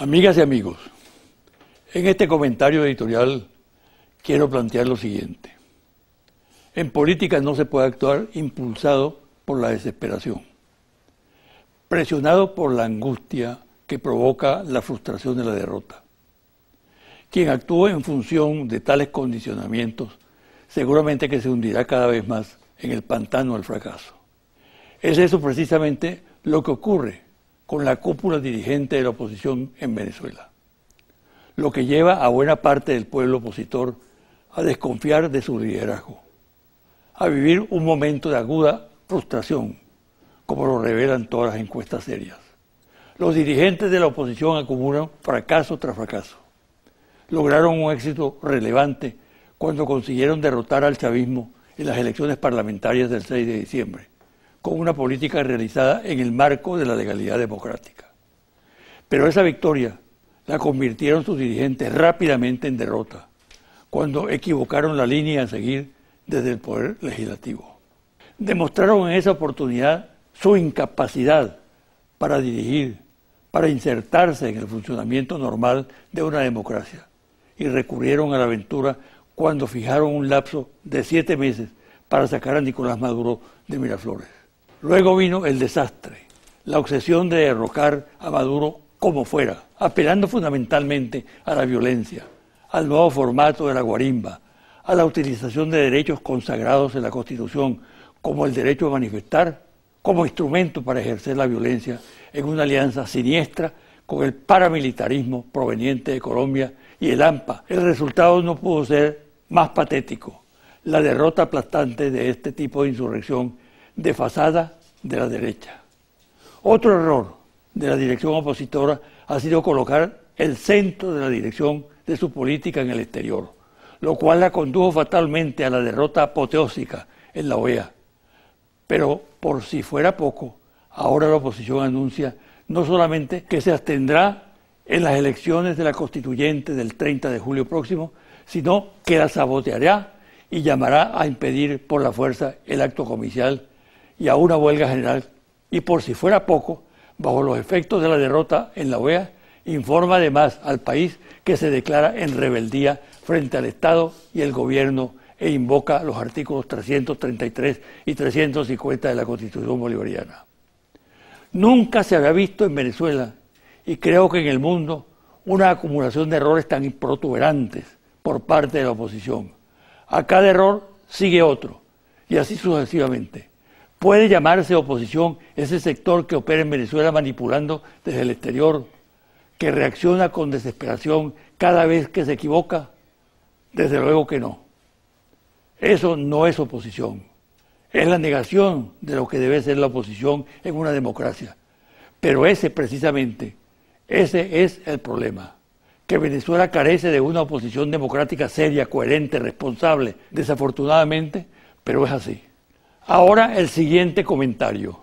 Amigas y amigos, en este comentario editorial quiero plantear lo siguiente. En política no se puede actuar impulsado por la desesperación, presionado por la angustia que provoca la frustración de la derrota. Quien actúe en función de tales condicionamientos seguramente que se hundirá cada vez más en el pantano del fracaso. Es eso precisamente lo que ocurre con la cúpula dirigente de la oposición en Venezuela, lo que lleva a buena parte del pueblo opositor a desconfiar de su liderazgo, a vivir un momento de aguda frustración, como lo revelan todas las encuestas serias. Los dirigentes de la oposición acumulan fracaso tras fracaso. Lograron un éxito relevante cuando consiguieron derrotar al chavismo en las elecciones parlamentarias del 6 de diciembre, con una política realizada en el marco de la legalidad democrática. Pero esa victoria la convirtieron sus dirigentes rápidamente en derrota, cuando equivocaron la línea a seguir desde el Poder Legislativo. Demostraron en esa oportunidad su incapacidad para dirigir, para insertarse en el funcionamiento normal de una democracia, y recurrieron a la aventura cuando fijaron un lapso de 7 meses para sacar a Nicolás Maduro de Miraflores. Luego vino el desastre, la obsesión de derrocar a Maduro como fuera, apelando fundamentalmente a la violencia, al nuevo formato de la guarimba, a la utilización de derechos consagrados en la Constitución, como el derecho a manifestar, como instrumento para ejercer la violencia en una alianza siniestra con el paramilitarismo proveniente de Colombia y el AMPA. El resultado no pudo ser más patético: la derrota aplastante de este tipo de insurrección desfasada de la derecha. Otro error de la dirección opositora ha sido colocar el centro de la dirección de su política en el exterior, lo cual la condujo fatalmente a la derrota apoteósica en la OEA. Pero por si fuera poco, ahora la oposición anuncia no solamente que se abstendrá en las elecciones de la constituyente del 30 de julio próximo, sino que la saboteará y llamará a impedir por la fuerza el acto comicial y a una huelga general. Y por si fuera poco, bajo los efectos de la derrota en la OEA, informa además al país que se declara en rebeldía frente al Estado y el gobierno e invoca los artículos 333 y 350 de la Constitución bolivariana. Nunca se había visto en Venezuela, y creo que en el mundo, una acumulación de errores tan protuberantes por parte de la oposición. A cada error sigue otro, y así sucesivamente. ¿Puede llamarse oposición ese sector que opera en Venezuela manipulando desde el exterior, que reacciona con desesperación cada vez que se equivoca? Desde luego que no. Eso no es oposición. Es la negación de lo que debe ser la oposición en una democracia. Pero precisamente, ese es el problema. Que Venezuela carece de una oposición democrática seria, coherente, responsable, desafortunadamente, pero es así. Ahora el siguiente comentario.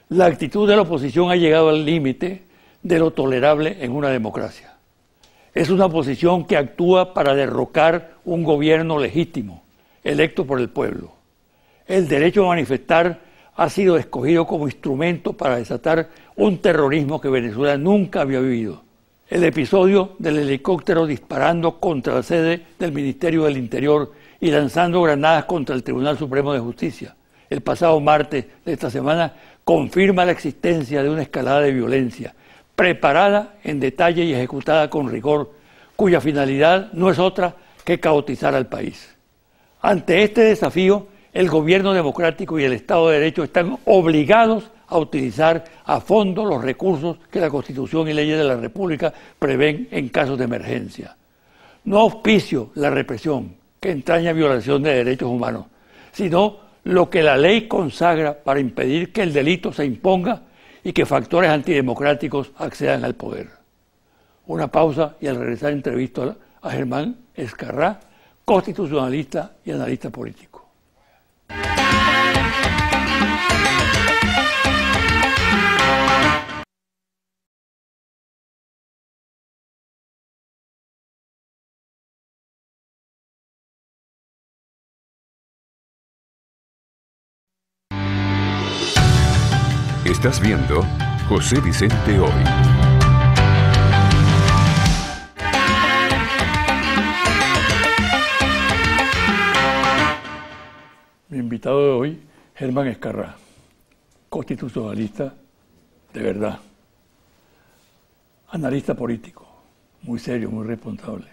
La actitud de la oposición ha llegado al límite de lo tolerable en una democracia. Es una oposición que actúa para derrocar un gobierno legítimo, electo por el pueblo. El derecho a manifestar ha sido escogido como instrumento para desatar un terrorismo que Venezuela nunca había vivido. El episodio del helicóptero disparando contra la sede del Ministerio del Interior y lanzando granadas contra el Tribunal Supremo de Justicia el pasado martes de esta semana confirma la existencia de una escalada de violencia preparada en detalle y ejecutada con rigor, cuya finalidad no es otra que caotizar al país. Ante este desafío, el gobierno democrático y el Estado de Derecho están obligados a utilizar a fondo los recursos que la Constitución y leyes de la República prevén en casos de emergencia. No auspicio la represión que entraña violación de derechos humanos, sino lo que la ley consagra para impedir que el delito se imponga y que factores antidemocráticos accedan al poder. Una pausa y al regresar entrevisto a Germán Escarrá, constitucionalista y analista político. Estás viendo José Vicente Hoy. Mi invitado de hoy, Germán Ezcarrá, constitucionalista de verdad, analista político, muy serio, muy responsable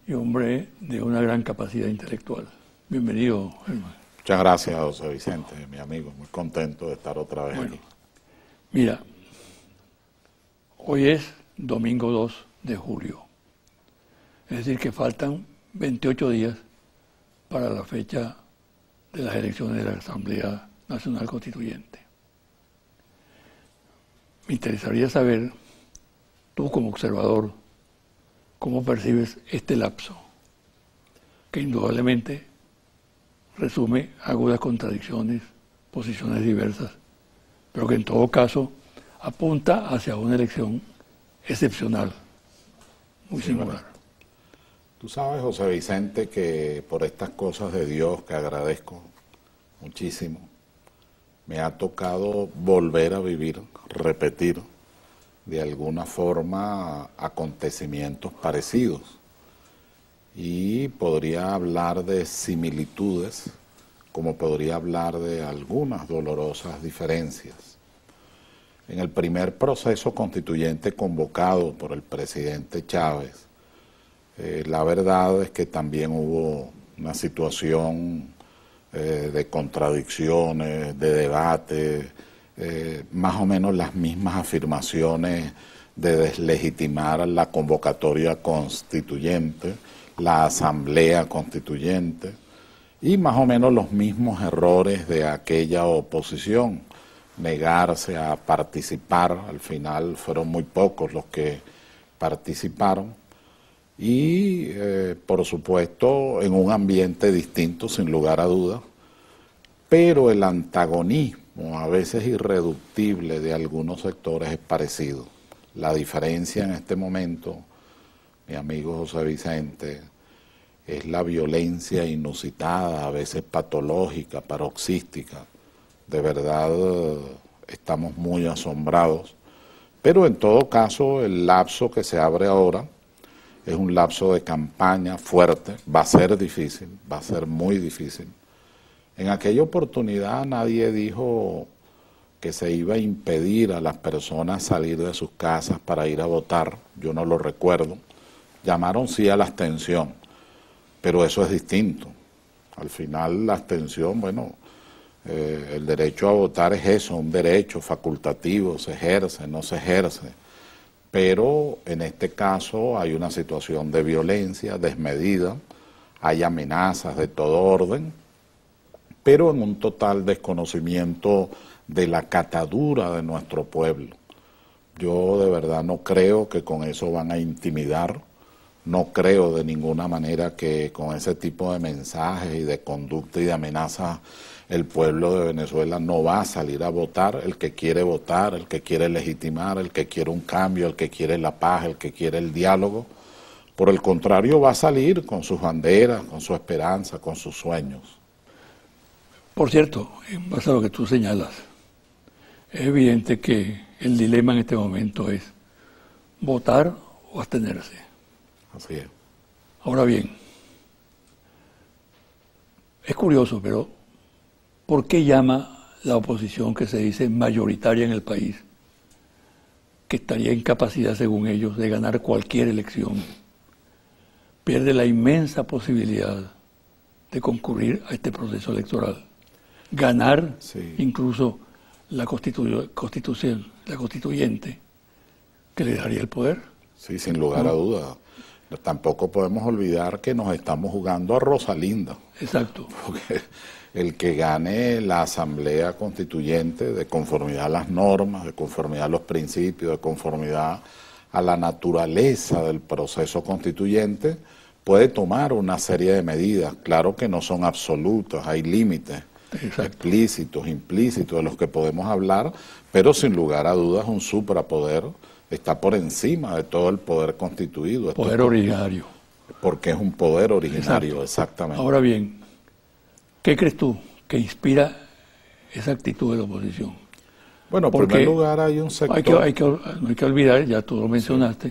y hombre de una gran capacidad intelectual. Bienvenido, Germán. Muchas gracias, José Vicente, mi amigo. Muy contento de estar otra vez aquí. Mira, hoy es domingo 2 de julio. Es decir, que faltan 28 días para la fecha de las elecciones de la Asamblea Nacional Constituyente. Me interesaría saber, tú como observador, cómo percibes este lapso, que indudablemente resume agudas contradicciones, posiciones diversas, pero que en todo caso apunta hacia una elección excepcional, muy singular. Tú sabes, José Vicente, que por estas cosas de Dios que agradezco muchísimo, me ha tocado volver a vivir, repetir de alguna forma acontecimientos parecidos. Y podría hablar de similitudes, como podría hablar de algunas dolorosas diferencias. En el primer proceso constituyente convocado por el presidente Chávez, la verdad es que también hubo una situación de contradicciones, de debate, más o menos las mismas afirmaciones de deslegitimar la convocatoria constituyente, la asamblea constituyente, y más o menos los mismos errores de aquella oposición, negarse a participar. Al final fueron muy pocos los que participaron, y por supuesto en un ambiente distinto, sin lugar a dudas, pero el antagonismo a veces irreductible de algunos sectores es parecido. La diferencia en este momento, mi amigo José Vicente, es la violencia inusitada, a veces patológica, paroxística. De verdad estamos muy asombrados, pero en todo caso el lapso que se abre ahora es un lapso de campaña fuerte, va a ser difícil, va a ser muy difícil. En aquella oportunidad nadie dijo que se iba a impedir a las personas salir de sus casas para ir a votar, yo no lo recuerdo. Llamaron sí a la abstención, pero eso es distinto. Al final la abstención, bueno, el derecho a votar es eso, un derecho facultativo, se ejerce, no se ejerce. Pero en este caso hay una situación de violencia desmedida, hay amenazas de todo orden, pero en un total desconocimiento de la catadura de nuestro pueblo. Yo de verdad no creo que con eso van a intimidar, no creo de ninguna manera que con ese tipo de mensajes y de conducta y de amenazas el pueblo de Venezuela no va a salir a votar. El que quiere votar, el que quiere legitimar, el que quiere un cambio, el que quiere la paz, el que quiere el diálogo, por el contrario va a salir con sus banderas, con su esperanza, con sus sueños. Por cierto, en base a lo que tú señalas, es evidente que el dilema en este momento es votar o abstenerse. Así es. Ahora bien, es curioso, pero ¿por qué llama la oposición, que se dice mayoritaria en el país, que estaría en capacidad, según ellos, de ganar cualquier elección, pierde la inmensa posibilidad de concurrir a este proceso electoral? Ganar incluso la constituyente, que le daría el poder. Sí, sin lugar a dudas. Tampoco podemos olvidar que nos estamos jugando a Rosalinda. Exacto. Porque el que gane la asamblea constituyente de conformidad a las normas, de conformidad a los principios, de conformidad a la naturaleza del proceso constituyente, puede tomar una serie de medidas. Claro que no son absolutas, hay límites explícitos, implícitos de los que podemos hablar, pero sin lugar a dudas un suprapoder está por encima de todo el poder constituido. Poder originario. Porque es un poder originario, exactamente. Ahora bien, ¿qué crees tú que inspira esa actitud de la oposición? Bueno, en primer lugar hay un sector... no hay que olvidar, ya tú lo mencionaste,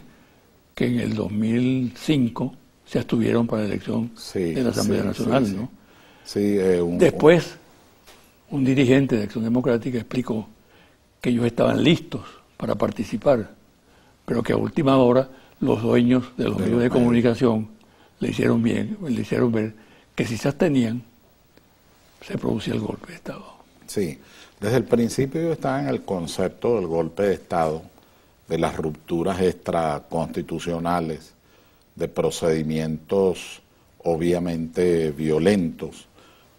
que en el 2005 se abstuvieron para la elección de la Asamblea Nacional, ¿no? Sí, Después, un dirigente de Acción Democrática explicó que ellos estaban listos para participar, pero que a última hora los dueños de los medios de comunicación le hicieron ver que si se abstenían, se producía el golpe de Estado. Sí, desde el principio yo estaba en el concepto del golpe de Estado, de las rupturas extraconstitucionales, de procedimientos obviamente violentos,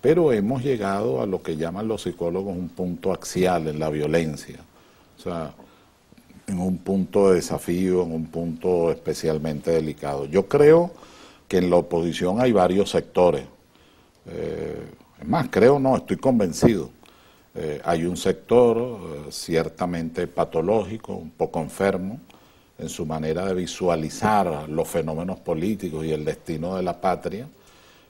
pero hemos llegado a lo que llaman los psicólogos un punto axial en la violencia, o sea, en un punto de desafío, en un punto especialmente delicado. Yo creo que en la oposición hay varios sectores, es más, creo no, estoy convencido. Hay un sector ciertamente patológico, un poco enfermo, en su manera de visualizar los fenómenos políticos y el destino de la patria,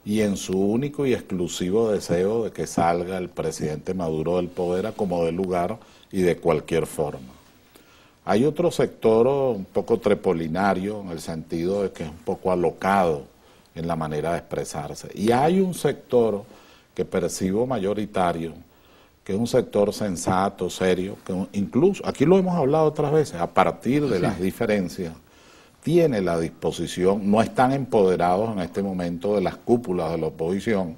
y en su único y exclusivo deseo de que salga el presidente Maduro del poder a como dé lugar y de cualquier forma. Hay otro sector un poco trepolinario, en el sentido de que es un poco alocado en la manera de expresarse. Y hay un sector que percibo mayoritario, que es un sector sensato, serio, que incluso, aquí lo hemos hablado otras veces, a partir de las diferencias, tiene la disposición, no están empoderados en este momento de las cúpulas de la oposición,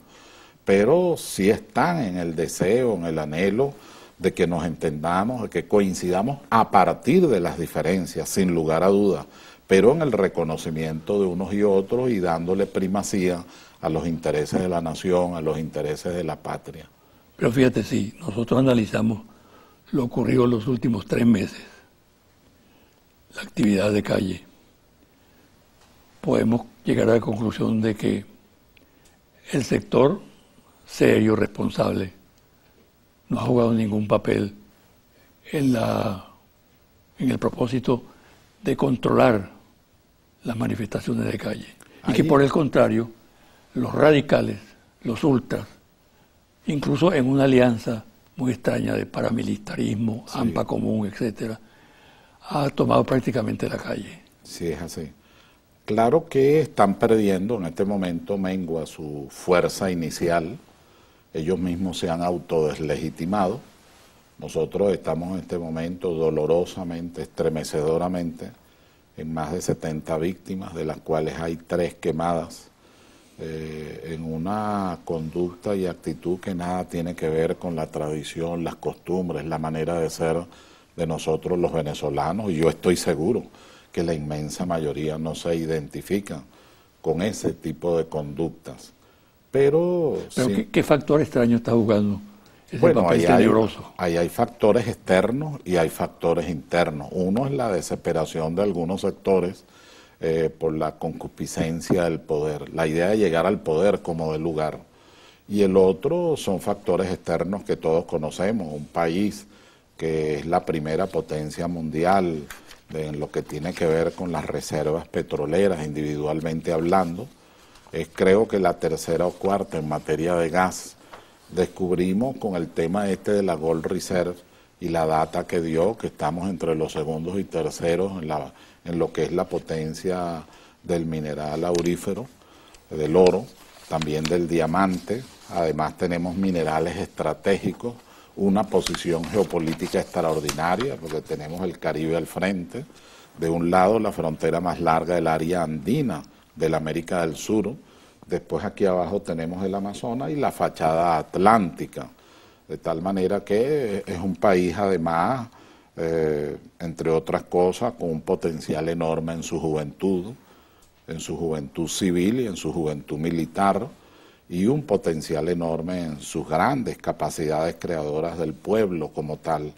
pero sí están en el deseo, en el anhelo de que nos entendamos, de que coincidamos a partir de las diferencias, sin lugar a dudas, pero en el reconocimiento de unos y otros y dándole primacía a los intereses de la nación, a los intereses de la patria. Pero fíjate, si nosotros analizamos lo ocurrido en los últimos 3 meses, la actividad de calle, podemos llegar a la conclusión de que el sector serio, responsable, no ha jugado ningún papel en el propósito de controlar las manifestaciones de calle. Y que por el contrario, los radicales, los ultras, incluso en una alianza muy extraña de paramilitarismo, sí, AMPA común, etcétera, ha tomado prácticamente la calle. Sí, es así. Claro que están perdiendo en este momento, mengua su fuerza inicial. Ellos mismos se han autodeslegitimado. Nosotros estamos en este momento dolorosamente, estremecedoramente, en más de 70 víctimas, de las cuales hay 3 quemadas, en una conducta y actitud que nada tiene que ver con la tradición, las costumbres, la manera de ser de nosotros los venezolanos, y yo estoy seguro que la inmensa mayoría no se identifica con ese tipo de conductas. Pero sí, ¿qué factor extraño está jugando ese papel tenebroso? Ahí hay factores externos y hay factores internos. Uno es la desesperación de algunos sectores por la concupiscencia del poder, la idea de llegar al poder como de lugar. Y el otro son factores externos que todos conocemos, un país que es la primera potencia mundial en lo que tiene que ver con las reservas petroleras, individualmente hablando, es creo que la tercera o cuarta en materia de gas. Descubrimos con el tema de la Gold Reserve y la data que dio, que estamos entre los segundos y terceros en lo que es la potencia del mineral aurífero, del oro, también del diamante. Además tenemos minerales estratégicos, una posición geopolítica extraordinaria, porque tenemos el Caribe al frente, de un lado la frontera más larga del área andina de la América del Sur, después aquí abajo tenemos el Amazonas y la fachada atlántica, de tal manera que es un país además, entre otras cosas, con un potencial enorme en su juventud civil y en su juventud militar, y un potencial enorme en sus grandes capacidades creadoras del pueblo como tal,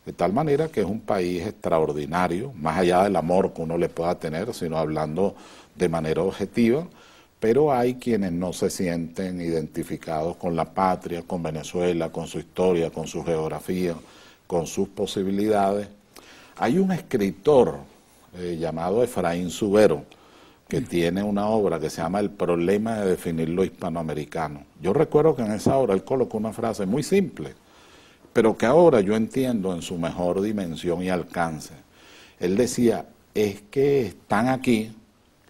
de tal manera que es un país extraordinario, más allá del amor que uno le pueda tener, sino hablando de manera objetiva, pero hay quienes no se sienten identificados con la patria, con Venezuela, con su historia, con su geografía, con sus posibilidades. Hay un escritor llamado Efraín Subero, que tiene una obra que se llama El problema de definir lo hispanoamericano. Yo recuerdo que en esa obra él colocó una frase muy simple, pero que ahora yo entiendo en su mejor dimensión y alcance. Él decía, es que están aquí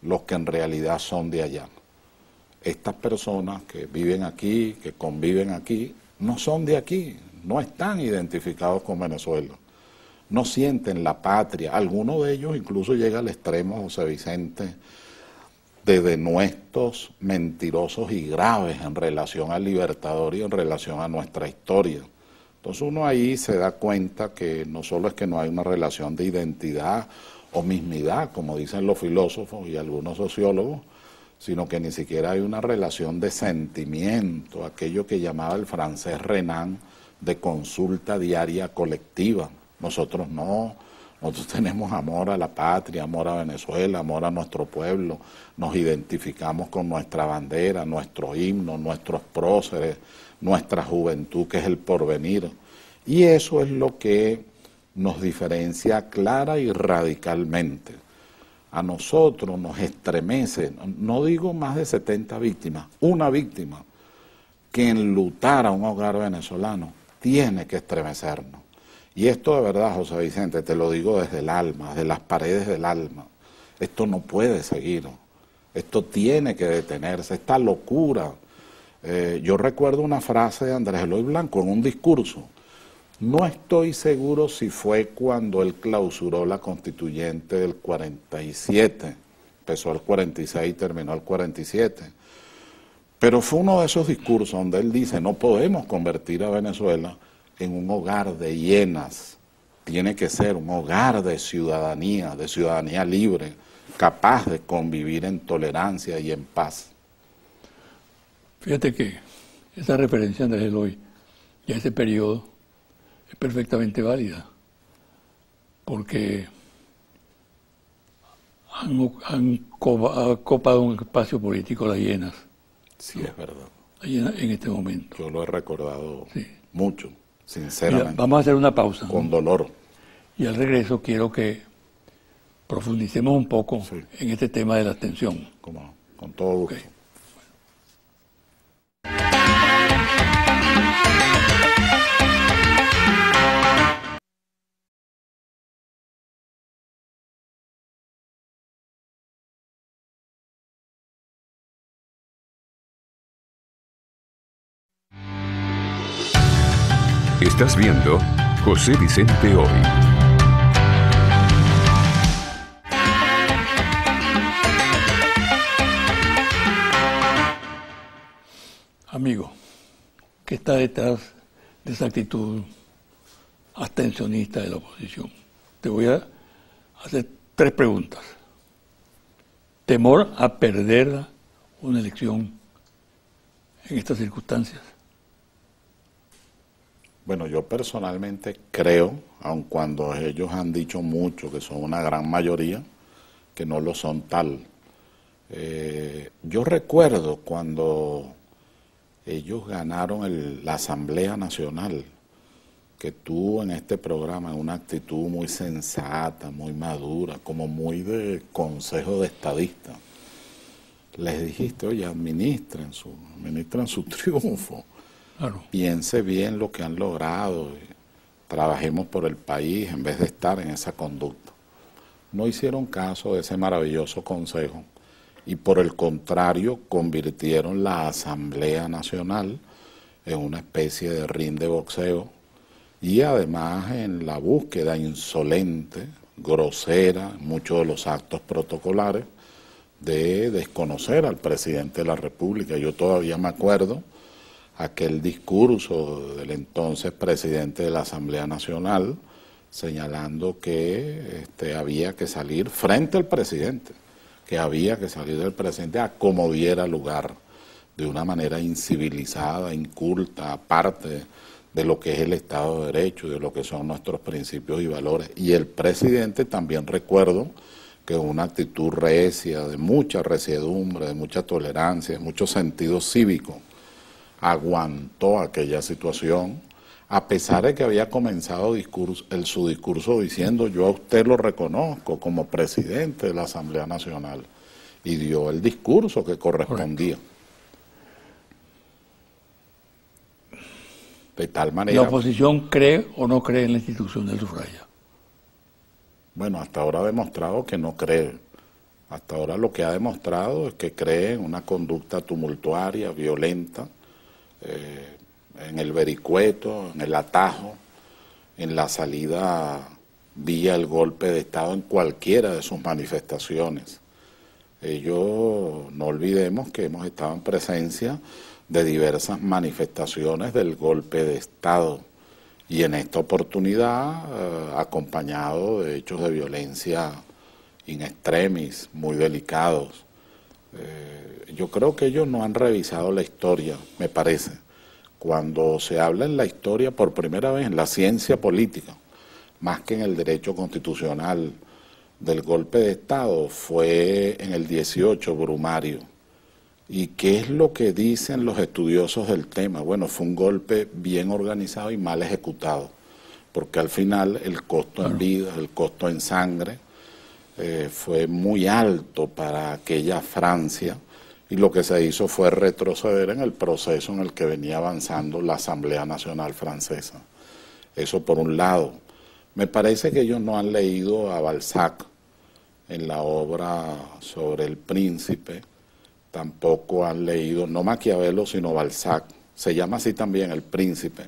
los que en realidad son de allá. estas personas que viven aquí, que conviven aquí, no son de aquí, no están identificados con Venezuela, no sienten la patria. Algunos de ellos incluso llega al extremo, José Vicente, de denuestos mentirosos y graves en relación al Libertador y en relación a nuestra historia. Entonces uno ahí se da cuenta que no solo es que no hay una relación de identidad o mismidad, como dicen los filósofos y algunos sociólogos, sino que ni siquiera hay una relación de sentimiento, aquello que llamaba el francés Renan de consulta diaria colectiva. Nosotros no, nosotros tenemos amor a la patria, amor a Venezuela, amor a nuestro pueblo, nos identificamos con nuestra bandera, nuestro himno, nuestros próceres, nuestra juventud que es el porvenir. Y eso es lo que nos diferencia clara y radicalmente. A nosotros nos estremece, no digo más de 70 víctimas, una víctima que enlutar a un hogar venezolano tiene que estremecernos. Y esto de verdad, José Vicente, te lo digo desde el alma, desde las paredes del alma. Esto no puede seguir, esto tiene que detenerse, esta locura. Yo recuerdo una frase de Andrés Eloy Blanco en un discurso. No estoy seguro si fue cuando él clausuró la constituyente del 47, empezó el 46 y terminó el 47, pero fue uno de esos discursos donde él dice, no podemos convertir a Venezuela en un hogar de hienas, tiene que ser un hogar de ciudadanía libre, capaz de convivir en tolerancia y en paz. Fíjate que esa referencia de Andrés Eloy y a ese periodo es perfectamente válida, porque han copado un espacio político las hienas. Sí, es verdad. Las hienas en este momento. Yo lo he recordado sí. Mucho, sinceramente. Mira, vamos a hacer una pausa. Con dolor. Y al regreso quiero que profundicemos un poco sí. en este tema de la abstención. Con todo gusto. Okay. Estás viendo José Vicente Hoy. Amigo, ¿qué está detrás de esa actitud abstencionista de la oposición? Te voy a hacer 3 preguntas. ¿Temor a perder una elección en estas circunstancias? Bueno, yo personalmente creo, aun cuando ellos han dicho mucho, que son una gran mayoría, que no lo son tal. Yo recuerdo cuando ellos ganaron la Asamblea Nacional, que tú en este programa, en una actitud muy sensata, muy madura, como muy de consejo de estadista, les dijiste, oye, administren su triunfo. Claro. Piense bien lo que han logrado, trabajemos por el país en vez de estar en esa conducta. No hicieron caso de ese maravilloso consejo y por el contrario convirtieron la Asamblea Nacional en una especie de ring de boxeo y además en la búsqueda insolente, grosera, muchos de los actos protocolares de desconocer al presidente de la República. Yo todavía me acuerdo aquel discurso del entonces presidente de la Asamblea Nacional señalando que había que salir frente al presidente, que había que salir del presidente a como diera lugar, de una manera incivilizada, inculta, aparte de lo que es el Estado de Derecho, de lo que son nuestros principios y valores. Y el presidente también recuerdo que una actitud recia, de mucha resiedumbre, de mucha tolerancia, de mucho sentido cívico, aguantó aquella situación, a pesar de que había comenzado su discurso diciendo yo a usted lo reconozco como presidente de la Asamblea Nacional, y dio el discurso que correspondía. Correcto. De tal manera... ¿La oposición cree o no cree en la institución del sufragio? Bueno, hasta ahora ha demostrado que no cree. Hasta ahora lo que ha demostrado es que cree en una conducta tumultuaria, violenta, en el vericueto, en el atajo, en la salida vía el golpe de Estado en cualquiera de sus manifestaciones. Ellos, no olvidemos que hemos estado en presencia de diversas manifestaciones del golpe de Estado y en esta oportunidad acompañado de hechos de violencia in extremis, muy delicados. Yo creo que ellos no han revisado la historia, me parece. Cuando se habla en la historia por primera vez en la ciencia política, más que en el derecho constitucional del golpe de Estado, fue en el 18 Brumario. ¿Y qué es lo que dicen los estudiosos del tema? Bueno, fue un golpe bien organizado y mal ejecutado, porque al final el costo en vidas, el costo en sangre, fue muy alto para aquella Francia, y lo que se hizo fue retroceder en el proceso en el que venía avanzando la Asamblea Nacional Francesa. Eso por un lado. Me parece que ellos no han leído a Balzac en la obra sobre el príncipe, tampoco han leído, no Maquiavelo, sino Balzac, se llama así también El Príncipe,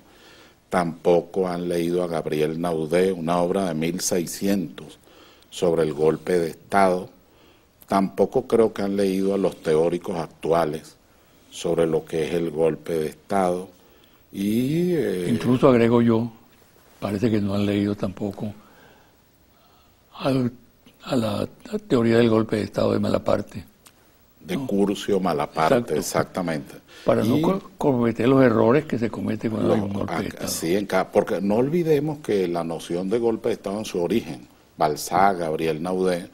tampoco han leído a Gabriel Naudé, una obra de 1600 sobre el golpe de Estado, tampoco creo que han leído a los teóricos actuales sobre lo que es el golpe de Estado, y incluso agrego yo, parece que no han leído tampoco a la teoría del golpe de Estado de Malaparte. De Curcio Malaparte, exactamente. Para no cometer los errores que se cometen cuando hay un golpe de Estado. Sí, porque no olvidemos que la noción de golpe de Estado en su origen, Balzac, Gabriel Naudé,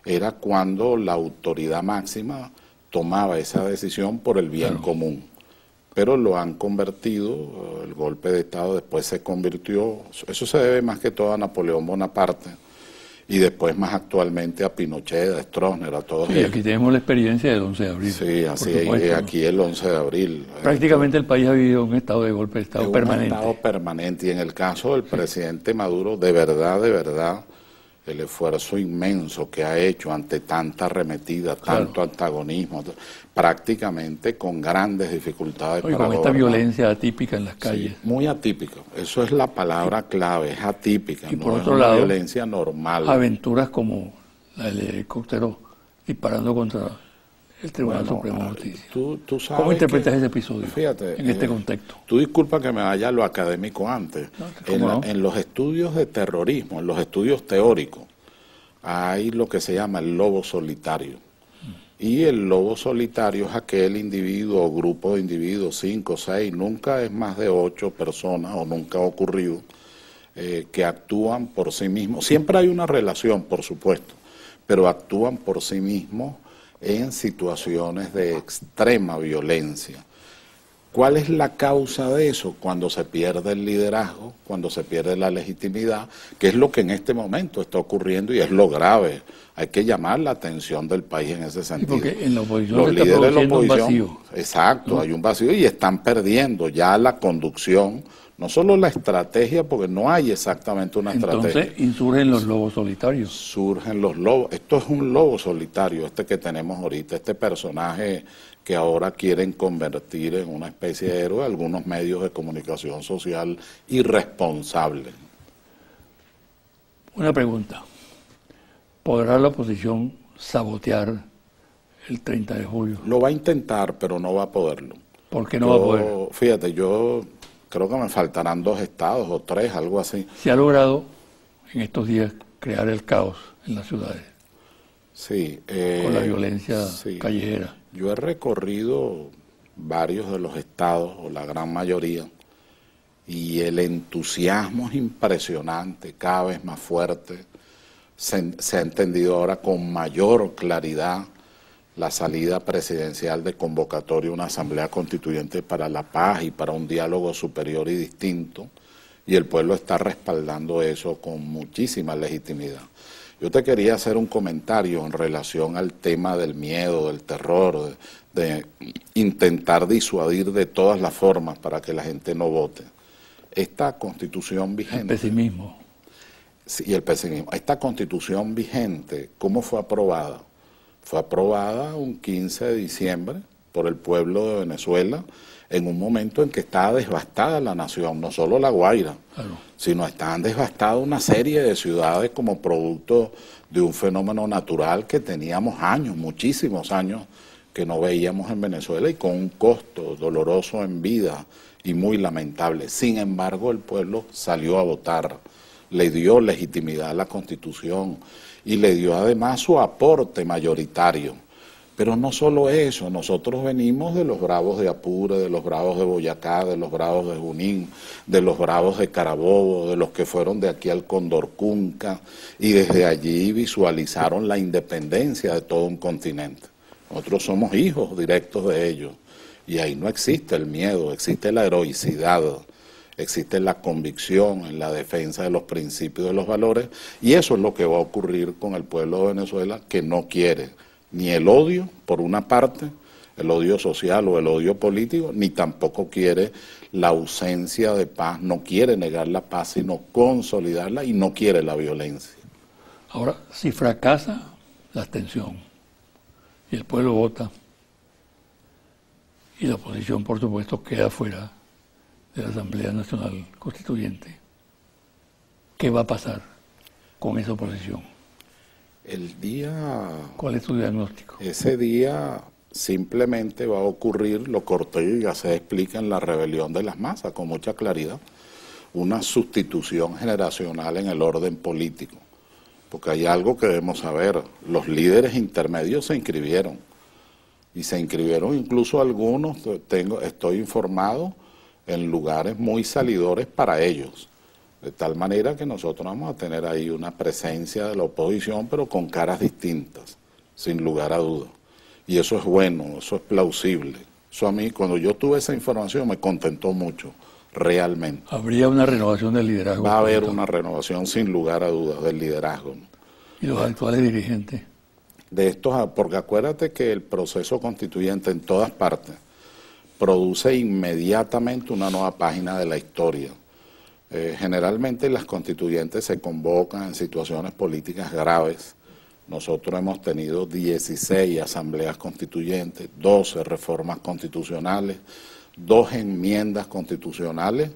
era cuando la autoridad máxima tomaba esa decisión por el bien común. Pero lo han convertido, el golpe de Estado después se convirtió, eso se debe más que todo a Napoleón Bonaparte, y después más actualmente a Pinochet, a Stroessner, a todos ellos. Aquí tenemos la experiencia del 11 de abril. Sí, así es, aquí el 11 de abril. Prácticamente el país ha vivido un estado de golpe de Estado permanente. Un estado permanente, y en el caso del presidente Maduro, de verdad, el esfuerzo inmenso que ha hecho ante tanta arremetida, tanto antagonismo, prácticamente con grandes dificultades para con esta violencia atípica en las calles. Sí, muy atípica, eso es la palabra clave, es atípica, y por no otro es una lado, violencia normal. Aventuras como la del helicóptero disparando contra el Tribunal Supremo de Justicia. Tú sabes ¿Cómo interpretas ese episodio en este contexto? Tú disculpa que me vaya a lo académico antes. En los estudios de terrorismo, en los estudios teóricos, hay lo que se llama el lobo solitario. Y el lobo solitario es aquel individuo o grupo de individuos, 5, 6, nunca es más de 8 personas o nunca ha ocurrido, que actúan por sí mismos. Siempre hay una relación, por supuesto, pero actúan por sí mismos en situaciones de extrema violencia. ¿Cuál es la causa de eso? Cuando se pierde el liderazgo, cuando se pierde la legitimidad, que es lo que en este momento está ocurriendo y es lo grave. Hay que llamar la atención del país en ese sentido. Sí, porque en la oposición los líderes de la oposición, un vacío. Exacto, ¿no? Hay un vacío y están perdiendo ya la conducción, no solo la estrategia, porque no hay exactamente una estrategia. Entonces insurgen los lobos solitarios. Surgen los lobos. Esto es un lobo solitario, este que tenemos ahorita, este personaje que ahora quieren convertir en una especie de héroe algunos medios de comunicación social irresponsables. Una pregunta. ¿Podrá la oposición sabotear el 30 de julio? Lo va a intentar, pero no va a poderlo. ¿Por qué no va a poder? Fíjate, yo creo que me faltarán 2 estados o 3, algo así. Se ha logrado en estos días crear el caos en las ciudades. Sí. Con la violencia callejera. Yo he recorrido varios de los estados, o la gran mayoría, y el entusiasmo es impresionante, cada vez más fuerte. Se ha entendido ahora con mayor claridad la salida presidencial de convocatoria a una asamblea constituyente para la paz y para un diálogo superior y distinto, y el pueblo está respaldando eso con muchísima legitimidad. Yo te quería hacer un comentario en relación al tema del miedo, del terror, de intentar disuadir de todas las formas para que la gente no vote. Esta constitución vigente... El pesimismo. Sí, y el pesimismo. Esta constitución vigente, ¿cómo fue aprobada? fue aprobada un 15 de diciembre por el pueblo de Venezuela en un momento en que estaba devastada la nación, no solo La Guaira, claro, sino estaban devastadas una serie de ciudades como producto de un fenómeno natural que teníamos años, muchísimos años, que no veíamos en Venezuela y con un costo doloroso en vida y muy lamentable. Sin embargo, el pueblo salió a votar, le dio legitimidad a la Constitución y le dio además su aporte mayoritario. Pero no solo eso, nosotros venimos de los bravos de Apure, de los bravos de Boyacá, de los bravos de Junín, de los bravos de Carabobo, de los que fueron de aquí al Condorcunca, y desde allí visualizaron la independencia de todo un continente. Nosotros somos hijos directos de ellos, y ahí no existe el miedo, existe la heroicidad, existe la convicción en la defensa de los principios y de los valores, y eso es lo que va a ocurrir con el pueblo de Venezuela, que no quiere ni el odio, por una parte, el odio social o el odio político, ni tampoco quiere la ausencia de paz, no quiere negar la paz, sino consolidarla, y no quiere la violencia. Ahora, si fracasa la abstención y el pueblo vota, y la oposición, por supuesto, queda fuera de la Asamblea Nacional Constituyente, ¿qué va a pasar con esa oposición? El día... ¿Cuál es tu diagnóstico? Ese día simplemente va a ocurrir lo que Ortega se explica en La rebelión de las masas, con mucha claridad, una sustitución generacional en el orden político. Porque hay algo que debemos saber, los líderes intermedios se inscribieron, y se inscribieron incluso algunos, estoy informado, en lugares muy salidores para ellos. De tal manera que nosotros vamos a tener ahí una presencia de la oposición, pero con caras distintas, sin lugar a dudas. Y eso es bueno, eso es plausible. Eso a mí, cuando yo tuve esa información, me contentó mucho, realmente. ¿Habría una renovación del liderazgo? Va a haber una renovación, sin lugar a dudas, del liderazgo. ¿Y los actuales dirigentes? De estos, porque acuérdate que el proceso constituyente en todas partes produce inmediatamente una nueva página de la historia. Generalmente las constituyentes se convocan en situaciones políticas graves. Nosotros hemos tenido 16 asambleas constituyentes, 12 reformas constitucionales, 2 enmiendas constitucionales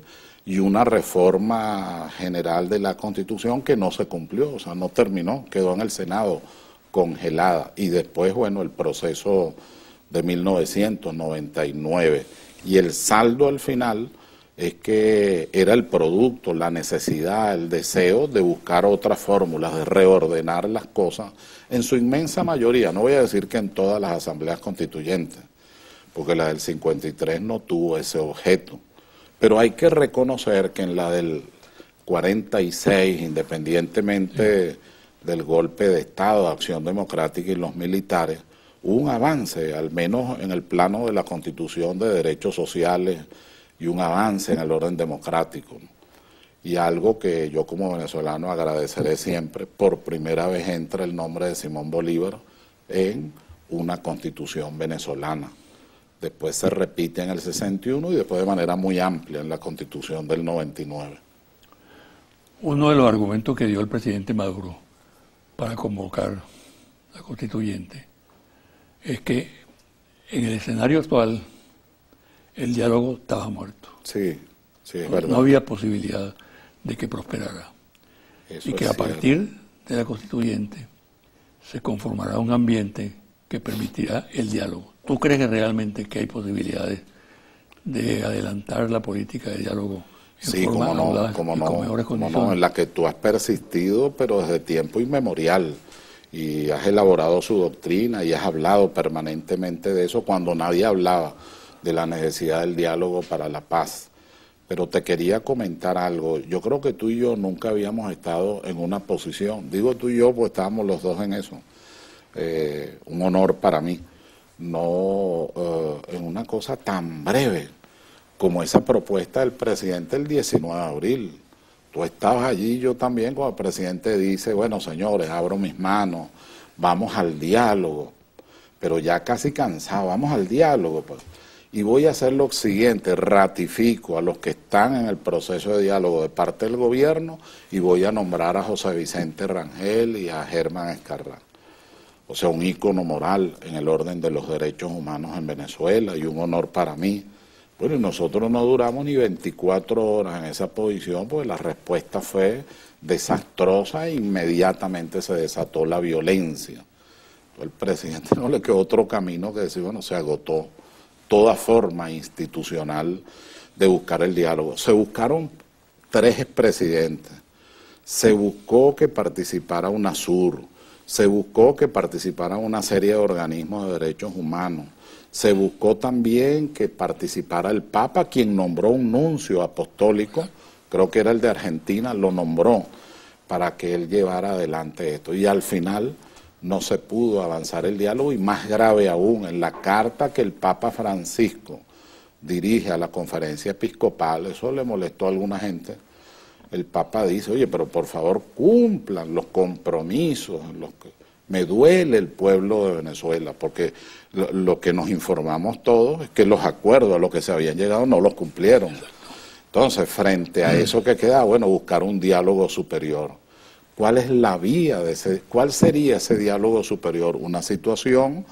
y una reforma general de la Constitución que no se cumplió, o sea, no terminó, quedó en el Senado congelada. Y después, bueno, el proceso de 1999. Y el saldo al final es que era el producto, la necesidad, el deseo de buscar otras fórmulas, de reordenar las cosas, en su inmensa mayoría, no voy a decir que en todas las asambleas constituyentes, porque la del 53 no tuvo ese objeto, pero hay que reconocer que en la del 46, independientemente del golpe de Estado, de Acción Democrática y los militares, hubo un avance, al menos en el plano de la Constitución de derechos sociales, y un avance en el orden democrático, ¿no? Y algo que yo como venezolano agradeceré siempre, por primera vez entra el nombre de Simón Bolívar en una constitución venezolana. Después se repite en el 61 y después de manera muy amplia en la constitución del 99. Uno de los argumentos que dio el presidente Maduro para convocar la constituyente es que en el escenario actual el diálogo estaba muerto. Sí, sí, es verdad. No había posibilidad de que prosperara. Eso y que a partir de la constituyente se conformará un ambiente que permitirá el diálogo. ¿Tú crees que realmente que hay posibilidades de adelantar la política de diálogo en forma audaz y con mejores condiciones? No, en la que tú has persistido, pero desde tiempo inmemorial, y has elaborado su doctrina y has hablado permanentemente de eso cuando nadie hablaba de la necesidad del diálogo para la paz. Pero te quería comentar algo. Yo creo que tú y yo nunca habíamos estado en una posición, digo tú y yo, pues estábamos los dos en eso, un honor para mí, no en una cosa tan breve como esa propuesta del presidente el 19 de abril. Tú estabas allí, yo también, cuando el presidente dice, bueno, señores, abro mis manos, vamos al diálogo, pero ya casi cansado, vamos al diálogo, pues. Y voy a hacer lo siguiente, ratifico a los que están en el proceso de diálogo de parte del gobierno y voy a nombrar a José Vicente Rangel y a Germán Escarrá. o sea, un ícono moral en el orden de los derechos humanos en Venezuela y un honor para mí. Bueno, y nosotros no duramos ni 24 horas en esa posición, porque la respuesta fue desastrosa e inmediatamente se desató la violencia. El presidente no le quedó otro camino que decir, bueno, se agotó toda forma institucional de buscar el diálogo. Se buscaron 3 expresidentes, se buscó que participara UNASUR, se buscó que participara una serie de organismos de derechos humanos, se buscó también que participara el Papa, quien nombró un nuncio apostólico, creo que era el de Argentina, lo nombró para que él llevara adelante esto. Y al final no se pudo avanzar el diálogo, y más grave aún, en la carta que el Papa Francisco dirige a la conferencia episcopal, eso le molestó a alguna gente, el Papa dice, oye, pero por favor cumplan los compromisos, me duele el pueblo de Venezuela, porque lo que nos informamos todos es que los acuerdos a los que se habían llegado no los cumplieron. Entonces, frente a eso que queda, bueno, buscar un diálogo superior. ¿Cuál es la vía de cuál sería ese diálogo superior? Una situación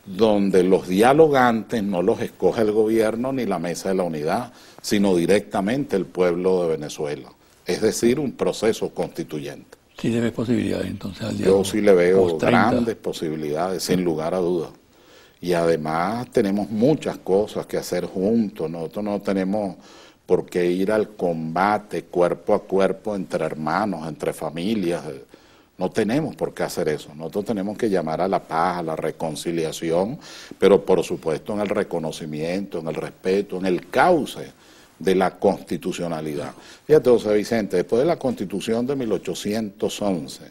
donde los dialogantes no los escoge el gobierno ni la Mesa de la Unidad, sino directamente el pueblo de Venezuela. Es decir, un proceso constituyente. ¿Sí le ves posibilidades entonces al diálogo? Yo sí le veo grandes posibilidades, sin lugar a dudas. Y además tenemos muchas cosas que hacer juntos. Nosotros no tenemos por qué ir al combate cuerpo a cuerpo entre hermanos, entre familias. No tenemos por qué hacer eso. Nosotros tenemos que llamar a la paz, a la reconciliación, pero por supuesto en el reconocimiento, en el respeto, en el cauce de la constitucionalidad. Fíjate, José Vicente, después de la Constitución de 1811,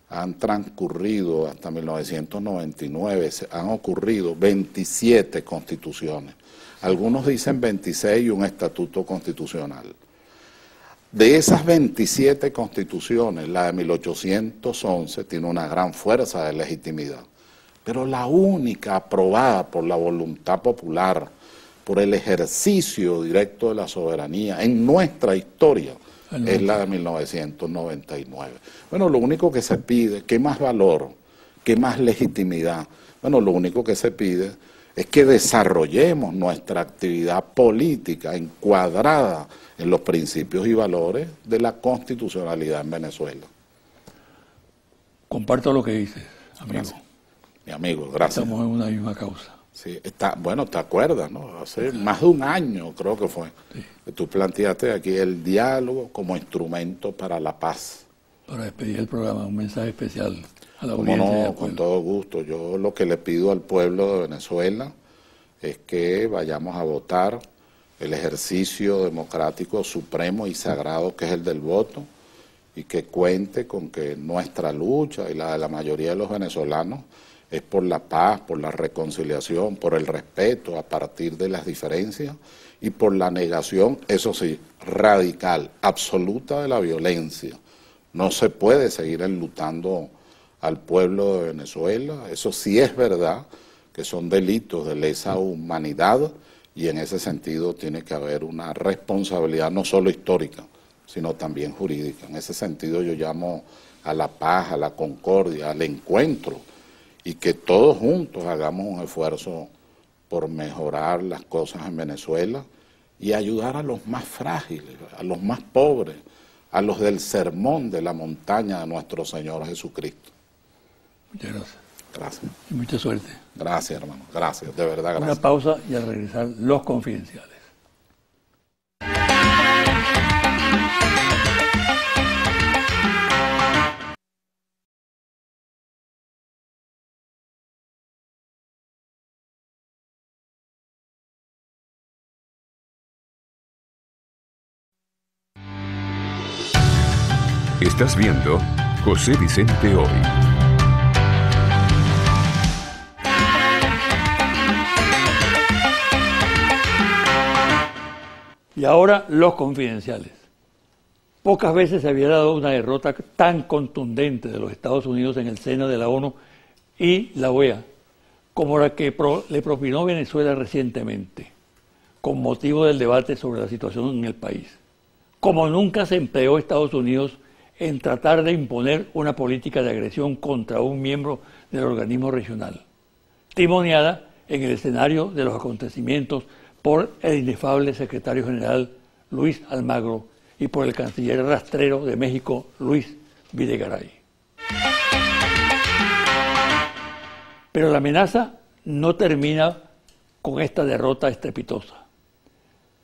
han transcurrido hasta 1999, han ocurrido 27 constituciones. Algunos dicen 26 y un estatuto constitucional. De esas 27 constituciones, la de 1811 tiene una gran fuerza de legitimidad, pero la única aprobada por la voluntad popular, por el ejercicio directo de la soberanía en nuestra historia, es la de 1999. Bueno, lo único que se pide, ¿qué más valor? ¿Qué más legitimidad? Bueno, lo único que se pide es que desarrollemos nuestra actividad política encuadrada en los principios y valores de la constitucionalidad en Venezuela. Comparto lo que dices, amigo. Gracias. Mi amigo, gracias. Estamos en una misma causa. Sí, bueno, te acuerdas, ¿no? Hace más de un año creo que fue, sí, que tú planteaste aquí el diálogo como instrumento para la paz. Para despedir el programa, un mensaje especial a la audiencia. No, con todo gusto. Yo lo que le pido al pueblo de Venezuela es que vayamos a votar el ejercicio democrático supremo y sagrado que es el del voto, y que cuente con que nuestra lucha y la de la mayoría de los venezolanos es por la paz, por la reconciliación, por el respeto a partir de las diferencias y por la negación, eso sí, radical, absoluta de la violencia. No se puede seguir enlutando al pueblo de Venezuela. Eso sí es verdad que son delitos de lesa humanidad, y en ese sentido tiene que haber una responsabilidad no solo histórica, sino también jurídica. En ese sentido yo llamo a la paz, a la concordia, al encuentro, y que todos juntos hagamos un esfuerzo por mejorar las cosas en Venezuela y ayudar a los más frágiles, a los más pobres, a los del sermón de la montaña de nuestro Señor Jesucristo. Muchas gracias. Gracias. Y mucha suerte. Gracias, hermano. Gracias, de verdad, gracias. Una pausa y al regresar, los confidenciales. Estás viendo José Vicente Hoy. Y ahora los confidenciales. Pocas veces se había dado una derrota tan contundente de los Estados Unidos en el seno de la ONU y la OEA, como la que le propinó Venezuela recientemente, con motivo del debate sobre la situación en el país. Como nunca se empleó Estados Unidos en tratar de imponer una política de agresión contra un miembro del organismo regional, timoniada en el escenario de los acontecimientos por el inefable secretario general Luis Almagro y por el canciller rastrero de México, Luis Videgaray. Pero la amenaza no termina con esta derrota estrepitosa.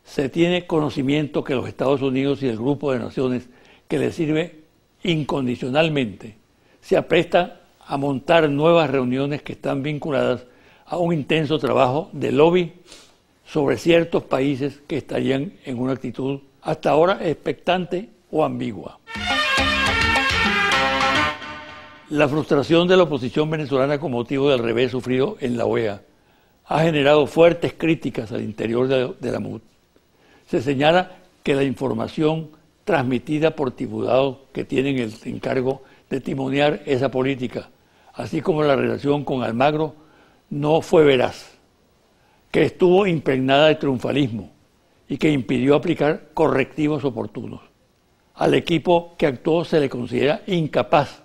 Se tiene conocimiento que los Estados Unidos y el grupo de naciones que les sirve incondicionalmente se aprestan a montar nuevas reuniones que están vinculadas a un intenso trabajo de lobby sobre ciertos países que estarían en una actitud hasta ahora expectante o ambigua. La frustración de la oposición venezolana con motivo del revés sufrido en la OEA ha generado fuertes críticas al interior de la MUD. Se señala que la información transmitida por diputados que tienen el encargo de timonear esa política, así como la relación con Almagro, no fue veraz, que estuvo impregnada de triunfalismo y que impidió aplicar correctivos oportunos. Al equipo que actuó se le considera incapaz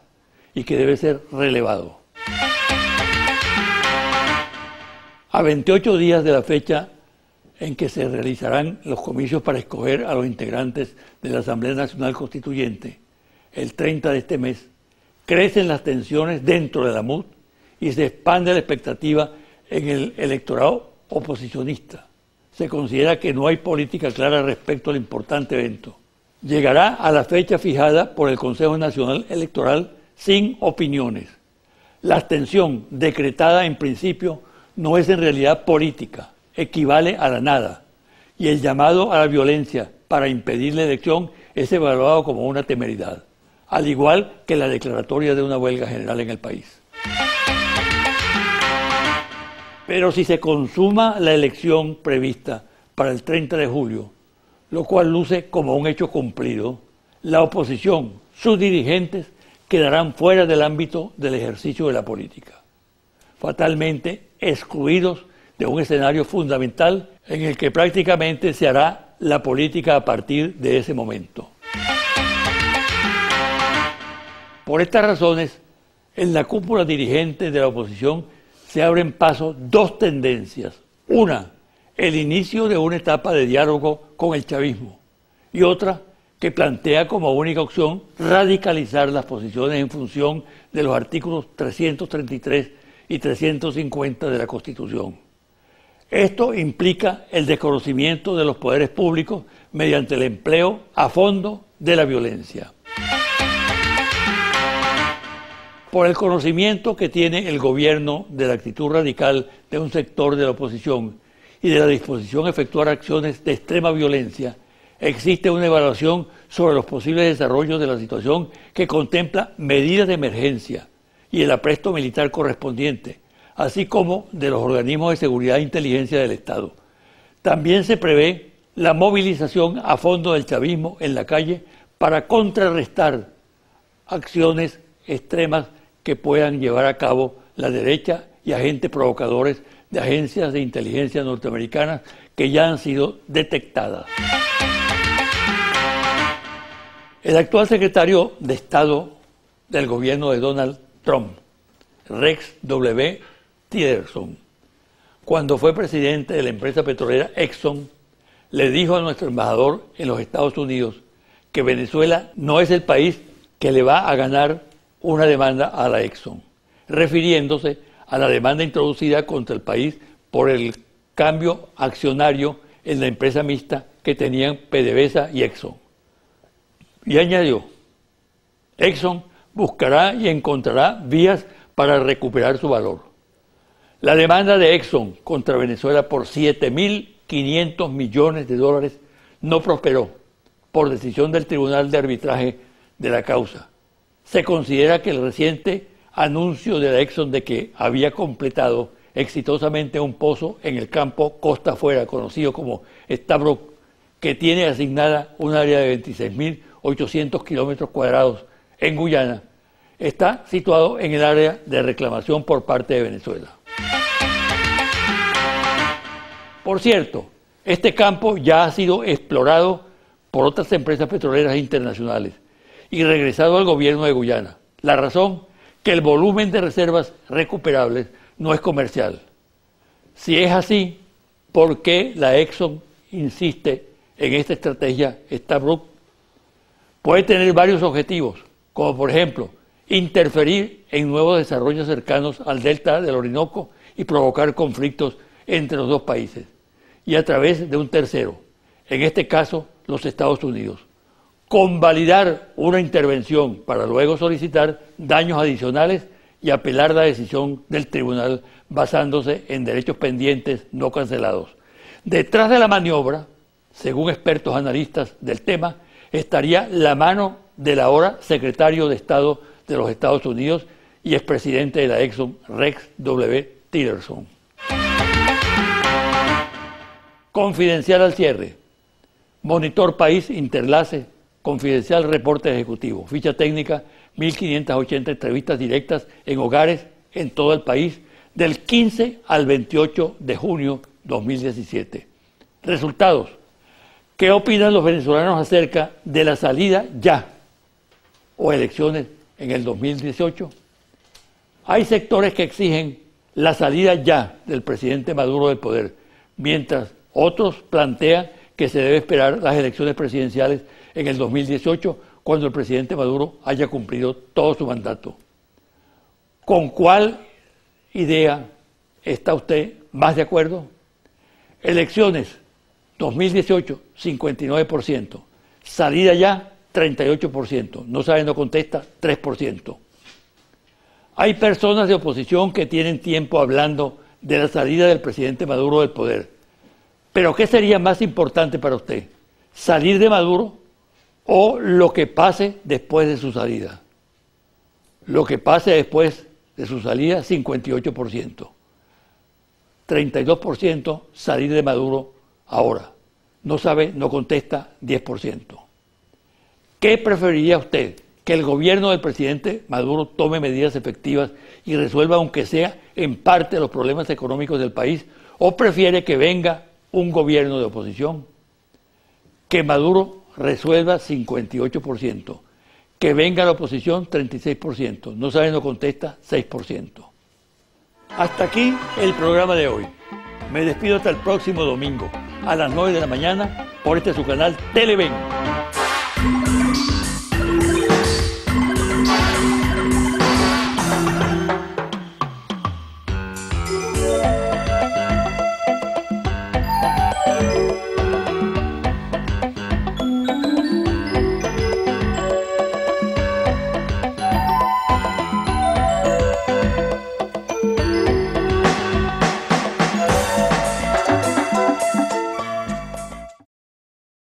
y que debe ser relevado. A 28 días de la fecha en que se realizarán los comicios para escoger a los integrantes de la Asamblea Nacional Constituyente, el 30 de este mes, crecen las tensiones dentro de la MUD y se expande la expectativa en el electorado oposicionista. Se considera que no hay política clara respecto al importante evento. Llegará a la fecha fijada por el Consejo Nacional Electoral sin opiniones. La abstención decretada en principio no es en realidad política, equivale a la nada, y el llamado a la violencia para impedir la elección es evaluado como una temeridad, al igual que la declaratoria de una huelga general en el país. Pero si se consuma la elección prevista para el 30 de julio, lo cual luce como un hecho cumplido, la oposición, sus dirigentes, quedarán fuera del ámbito del ejercicio de la política, fatalmente excluidos de un escenario fundamental en el que prácticamente se hará la política a partir de ese momento. Por estas razones, en la cúpula dirigente de la oposición se abren paso dos tendencias. Una, el inicio de una etapa de diálogo con el chavismo, y otra, que plantea como única opción radicalizar las posiciones en función de los artículos 333 y 350 de la Constitución. Esto implica el desconocimiento de los poderes públicos mediante el empleo a fondo de la violencia. Por el conocimiento que tiene el gobierno de la actitud radical de un sector de la oposición y de la disposición a efectuar acciones de extrema violencia, existe una evaluación sobre los posibles desarrollos de la situación que contempla medidas de emergencia y el apresto militar correspondiente, así como de los organismos de seguridad e inteligencia del Estado. También se prevé la movilización a fondo del chavismo en la calle para contrarrestar acciones extremas que puedan llevar a cabo la derecha y agentes provocadores de agencias de inteligencia norteamericanas que ya han sido detectadas. El actual secretario de Estado del gobierno de Donald Trump, Rex W. Tillerson, cuando fue presidente de la empresa petrolera Exxon, le dijo a nuestro embajador en los Estados Unidos que Venezuela no es el país que le va a ganar una demanda a la Exxon, refiriéndose a la demanda introducida contra el país por el cambio accionario en la empresa mixta que tenían PDVSA y Exxon. Y añadió, Exxon buscará y encontrará vías para recuperar su valor. La demanda de Exxon contra Venezuela por $7.500 millones no prosperó por decisión del Tribunal de Arbitraje de la causa. Se considera que el reciente anuncio de la Exxon de que había completado exitosamente un pozo en el campo Costa Afuera, conocido como Stabroek, que tiene asignada un área de 26.800 kilómetros cuadrados en Guyana, está situado en el área de reclamación por parte de Venezuela. Por cierto, este campo ya ha sido explorado por otras empresas petroleras internacionales y regresado al gobierno de Guyana. La razón, que el volumen de reservas recuperables no es comercial. Si es así, ¿por qué la Exxon insiste en esta estrategia Stabroek? Puede tener varios objetivos, como por ejemplo, interferir en nuevos desarrollos cercanos al delta del Orinoco y provocar conflictos entre los dos países, y a través de un tercero, en este caso los Estados Unidos. Convalidar una intervención para luego solicitar daños adicionales y apelar la decisión del tribunal basándose en derechos pendientes no cancelados. Detrás de la maniobra, según expertos analistas del tema, estaría la mano del ahora secretario de Estado de los Estados Unidos y expresidente de la Exxon, Rex W. Tillerson. Confidencial al cierre. Monitor País Interlace, confidencial reporte ejecutivo. Ficha técnica, 1.580 entrevistas directas en hogares en todo el país, del 15 al 28 de junio 2017. Resultados. ¿Qué opinan los venezolanos acerca de la salida ya o elecciones en el 2018? Hay sectores que exigen la salida ya del presidente Maduro del poder, mientras otros plantean que se debe esperar las elecciones presidenciales en el 2018, cuando el presidente Maduro haya cumplido todo su mandato. ¿Con cuál idea está usted más de acuerdo? Elecciones 2018, 59%. Salida ya, 38%. No sabe, no contesta, 3%. Hay personas de oposición que tienen tiempo hablando de la salida del presidente Maduro del poder. Pero ¿qué sería más importante para usted? ¿Salir de Maduro o lo que pase después de su salida? Lo que pase después de su salida, 58%. 32% salir de Maduro ahora. No sabe, no contesta, 10%. ¿Qué preferiría usted? ¿Que el gobierno del presidente Maduro tome medidas efectivas y resuelva, aunque sea en parte, los problemas económicos del país? ¿O prefiere que venga un gobierno de oposición? Que Maduro resuelva, 58%. Que venga la oposición, 36%. No sabe, no contesta, 6%. Hasta aquí el programa de hoy. Me despido hasta el próximo domingo, a las 9 de la mañana, por este su canal Televen.